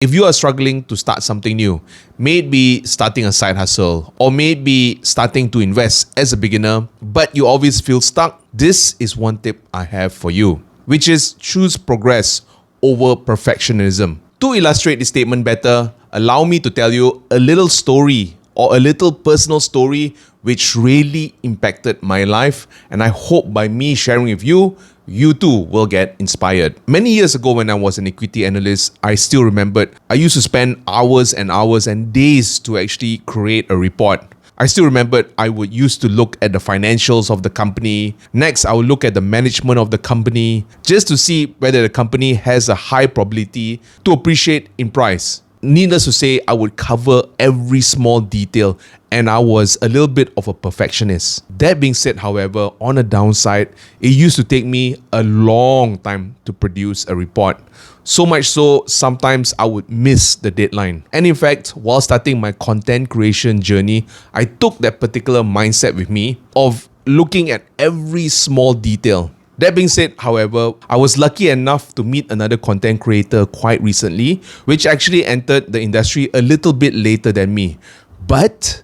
If you are struggling to start something new, maybe starting a side hustle or maybe starting to invest as a beginner, but you always feel stuck, this is one tip I have for you, which is choose progress over perfectionism. To illustrate this statement better, allow me to tell you a little story or a little personal story which really impacted my life, and I hope by me sharing with you, you too will get inspired. Many years ago when I was an equity analyst, I still remembered I used to spend hours and hours and days to actually create a report. I still remembered I would used to look at the financials of the company. Next, I would look at the management of the company just to see whether the company has a high probability to appreciate in price. Needless to say, I would cover every small detail and I was a little bit of a perfectionist. That being said, however, on a downside, it used to take me a long time to produce a report. So much so, sometimes I would miss the deadline. And in fact, while starting my content creation journey, I took that particular mindset with me of looking at every small detail. That being said, however, I was lucky enough to meet another content creator quite recently, which actually entered the industry a little bit later than me. But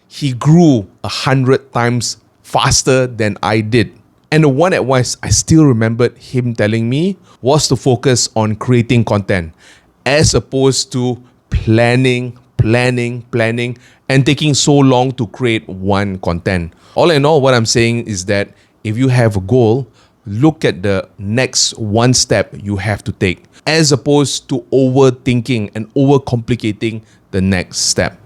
he grew 100 times faster than I did. And the one advice I still remembered him telling me was to focus on creating content as opposed to planning, and taking so long to create one content. All in all, what I'm saying is that if you have a goal, look at the next one step you have to take as opposed to overthinking and overcomplicating the next step.